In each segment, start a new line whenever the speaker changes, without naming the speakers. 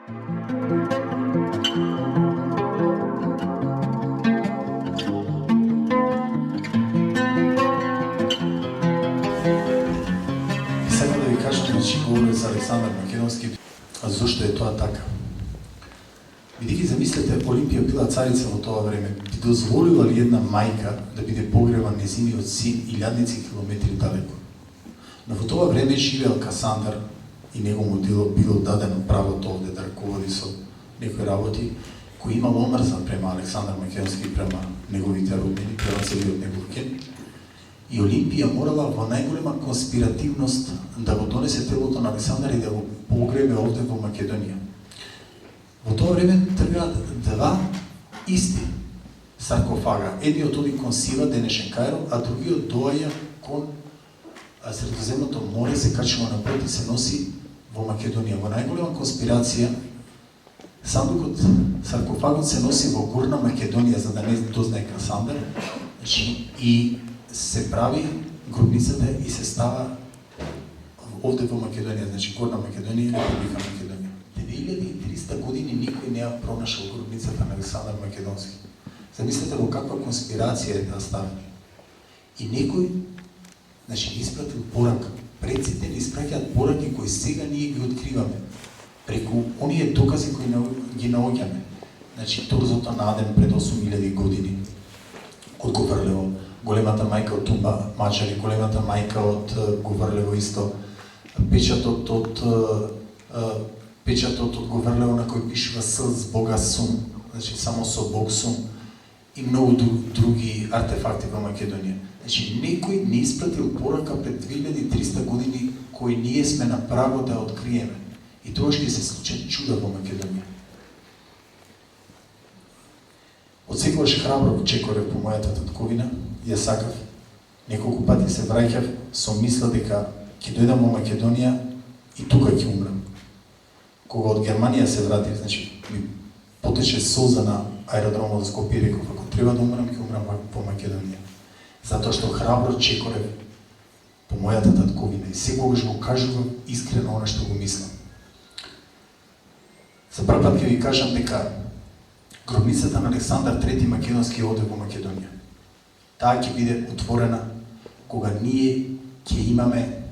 Сега да ви кажам, значи говоря за Александар Македонски, зашто е тоа така. Бидејќи замислете, Олимпија била царица во тоа време, би дозволила ли една мајка да биде погребан нејзиниот син илјадници километри далеко? Но во тоа време живеел Касандар и негово дело било дадено правото овде да раководи со некои работи, кој имал омрза према Александар Македонски, према неговите роднини, према целиот негов ген. И Олимпија морала во најголема конспиративност да го донесе телото на Александар и да го погребе овде во Македонија. Во тоа време тргаат два исти саркофага. Едниот оди кон Сива, денешен Кајро, а другиот доаѓа кон Средоземното море, се качува на брод и се носи во Македонија. Во најголема конспирација, сандукот, саркофагот се носи во Горна Македонија, за да не дознае Касандар, и се прави гробницата и се става овде во Македонија, значи Горна Македонија и Република Македонија. 2300 години никој не ја пронашал гробницата на Александар Македонски. Замислете во каква конспирација е таа ставена. И некој, значи, испратил порака. Предците ни испраќаат пораки кои сега ние ги откриваме преку оние докази кои ги наоѓаме. Значи, торзото на Адем пред 8000 години од Говрлево, големата мајка од Тумба Мачари, големата мајка од Говрлево исто, печатот од Говрлево на кој пишува с Бога сум, значи само со Бог сум, и многу други артефакти во Македонија. Значи, некој не испратил порака пред 2300 години кои ние сме на право да откриеме. И тоа ќе се случат чуда во Македонија. Од секогаш храбро чекорев по мојата татковина, ја сакав. Неколку пати се враќав со мисла дека ќе дојдам во Македонија и тука ќе умрам. Кога од Германија се вратив, значи ми потече солза на аеродромот во Скопје, реков, ако треба да умрам, ќе умрам во Македонија. Затоа што храбро чекорев по мојата татковина и секогаш го кажувам искрено она што го мислам. За прв пат ќе ви кажам дека гробницата на Александар III Македонски оде во Македонија. Таа ќе биде отворена кога ние ќе имаме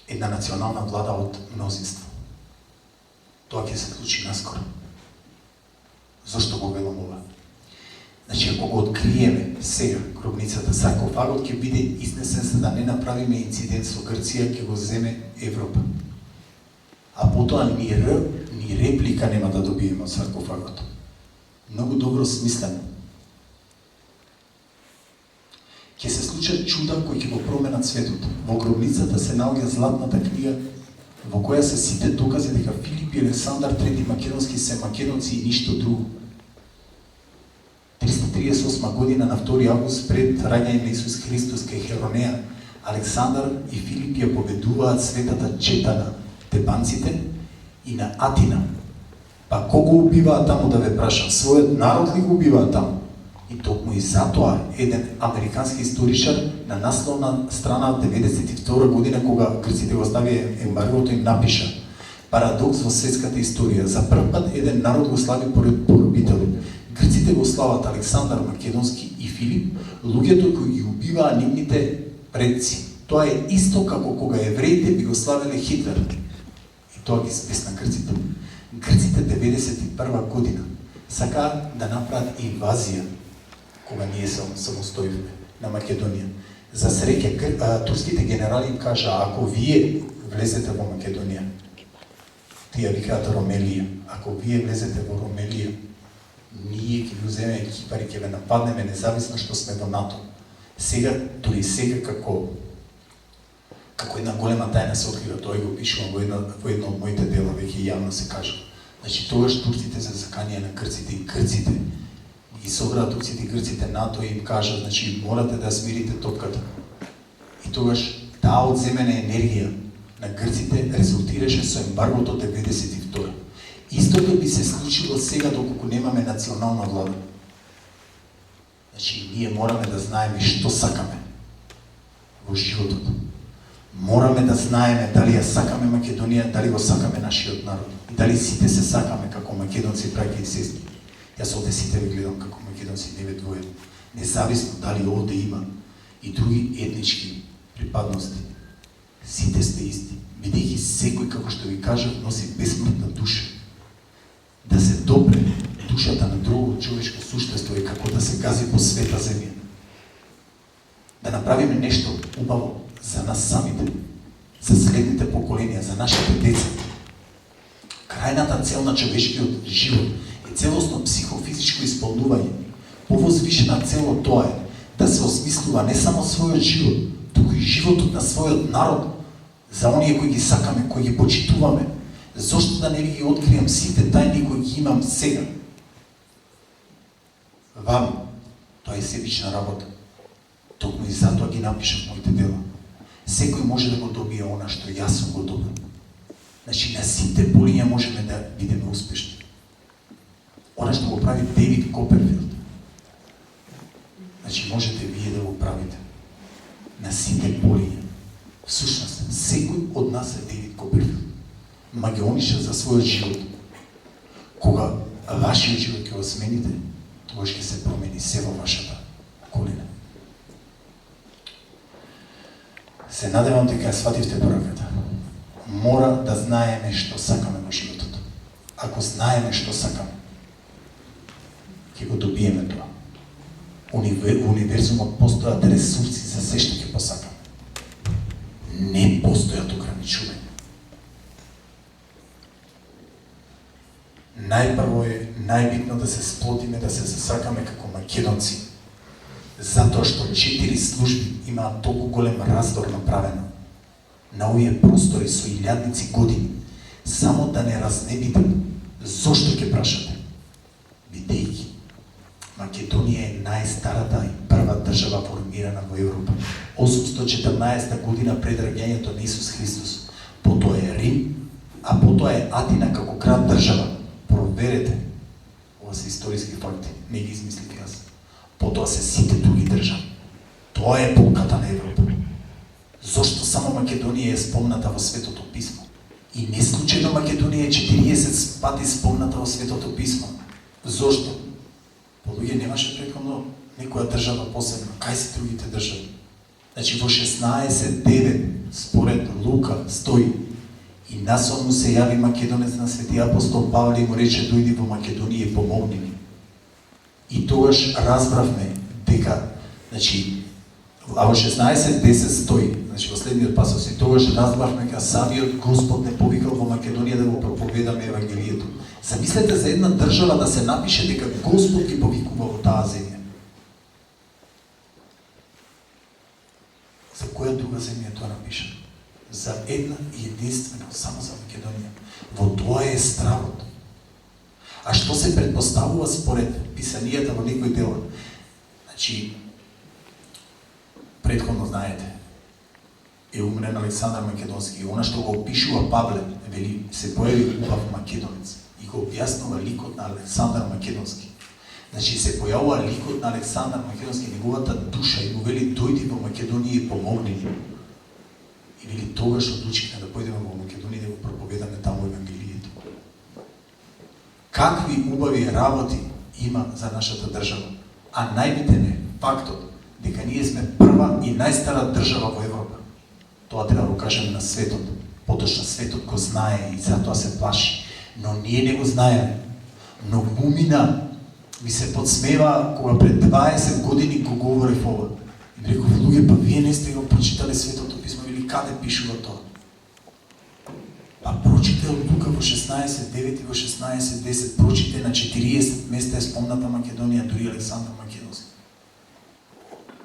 една национална влада од мнозинство. Тоа ќе се случи наскоро. Зошто го велам ова? Значи, ако го откриеме сега гробницата, саркофагот ќе биде изнесен за да не направиме инцидент со Грција, ќе го земе Европа. А потоа ни реплика нема да добиеме од саркофагот. Многу добро смислено. Ќе се случат чуда кои ќе го променат светот. Во гробницата се наоѓа златната книга во која се сите докази дека Филип и Александар III Македонски се македонци и ништо друго. 338 година на 2 август пред раѓање на Исус Христос кај Херонеја, Александар и Филип ја победуваат светата чета на Тебанците и на Атина. Па кого убиваат таму, да ве прашам? Својот народ ли го убиваат таму? И токму и затоа еден американски историчар на насловна страна 92 година, кога грците го ставија ембаргото, им напиша: парадокс во светската историја. За прв пат еден народ го слави поред поробителот. Грците го слават Александар Македонски и Филип, луѓето кои ги убиваа нивните предци. Тоа е исто како кога евреите би го славеле Хитлер. И тоа ги спесна грците. Грците 91 година сака да направат инвазија кога ние се самостојуваме на Македонија. За среќа, турските генерали им кажа: ако вие влезете во Македонија, тие викаат Ромелија, ако вие влезете во Ромелија, ние ќе ви земеме Кипар и ќе ве нападнеме, независно што сме во НАТО. Сега, дури сега како една голема тајна се открива, тоа го пишувам во едно од моите дела, веќе јавно се кажува. Значи, тогаш турците се заканија на грците и грците ги собраат турците и грците НАТО и им кажат: значи, морате да смирите топката. И тогаш таа одземена енергија на грците резултираше со ембаргото 92. Истото би се случило сега доколку немаме национална влада. Значи, ние мораме да знаеме што сакаме во животот. Мораме да знаеме дали ја сакаме Македонија, дали го сакаме нашиот народ. И дали сите се сакаме како македонци, браќа и сестри. Јас овде сите ви гледам како македонци, не ве двојам. Независно дали овде има и други етнички припадности. Сите сте исти, бидејќи секој, како што ви кажав, носи безсмртна душа. Да се допре душата на друго човечко суштество е како да се гази по света земја. Да направиме нешто убаво за нас самите, за следните поколенија, за нашите деца. Крајната цел на човечкиот живот е целосно психофизичко исполнување. Повозвишена цел од тоа е да се осмислува не само својот живот, туку и животот на својот народ, за оние кои ги сакаме, кои ги почитуваме. Зошто да не ви ги открием сите тајни кои ги имам сега? Вам, тоа е себична работа. Токму и затоа ги напишав моите дела. Секој може да го добие она што јас сум го добил. Значи, на сите полиња можеме да бидеме успешни. Она што го прави Дейвид Коперфилд. Значи, можете вие да го правите. На сите полиња. Всушност, секој од нас е Дейвид Коперфилд. Магиониша за својот живот. Кога вашиот живот ќе го смените, тогаш ќе се промени се во вашата околина. Се надевам дека ја свативте пораката. Мора да знаеме што сакаме во животот. Ако знаеме што сакаме, ќе го добиеме тоа. Во универзумот постојат ресурси за се што ќе посакаме. Не постојат ограничувања. Најпрво е најбитно да се сплотиме, да се засакаме како македонци. Затоа што 4 служби имаат толку голем раздор направено на овие простори со илјадници години, само да не разнебитат. Зошто ќе прашате? Бидејќи Македонија е најстарата и прва држава формирана во Европа. 814 година пред раѓањето на Исус Христос. Потоа е Рим, а потоа е Атина како град држава. Проверете. Ова се историски факти, не ги измислив јас. Потоа се сите други држави. Тоа е полката на Европа. Зошто само Македонија е спомната во Светото писмо? И не случајно Македонија е 40 пати спомната во Светото писмо. Зошто? Полуѓе немаше претходно некоја држава посебна. Кај се другите држави? Значи во 16:9 според Лука стои: и насам му се јави македонец на свети апостол Павле и му рече: дојди во Македонија и помогни ни. И тогаш разбравме дека, значи, а во 16:10 стои, значи во следниот пасос, и тогаш разбравме дека самиот Господ не повикал во Македонија да го проповедаме евангелието. Замислете за една држава да се напише дека Господ ги повикува во таа земја. За која друга земја тоа напишано? За една и единствена, само за Македонија. Во тоа е стравот. А што се предпоставува според писанијата во некој дела? Значи, предходно знаете, е умрен Александар Македонски. И она што го опишува Павле, вели, се појави убав македонец и го објаснува ликот на Александар Македонски. Значи, се појавува ликот на Александар Македонски, неговата душа, и му вели: дојди во Македонија и помогни ни. И вели: тогаш одлучивме да појдеме во Македонија да го проповедаме таму евангелието. Какви убави работи има за нашата држава, а најбитен е фактот дека ние сме прва и најстара држава во Европа. Тоа треба да го кажеме на светот. Поточно светот го знае и затоа се плаши. Но ние не го знаеме. Многумина ми се подсмева кога пред 20 години го говорев ова. И ми реков: луѓе, па вие не сте го прочитале Светото писмо, или каде пишува тоа? Па прочите од Лука во 16:9 и во 16:10, прочите на 40 места е спомната Македонија, дури Александар Македонски.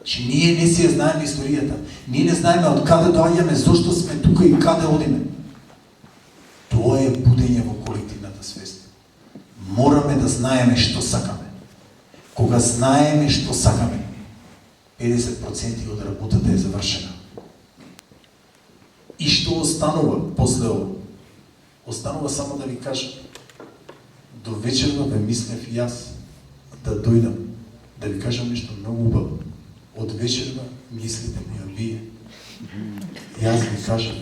Че ние не си ја знаеме историјата. Ние не знаеме од каде доаѓаме, зошто сме тука и каде одиме. Тоа е будење во колективната свест. Мораме да знаеме што сакаме. Кога знаеме што сакаме, 50% од работата е завршена. И што останува после ова? Останува само да ви кажам: до вечерва ве мислев јас да дојдам, да ви кажам нешто многу убаво. Од вечерва мислите ми ја вие. Јас ви кажам,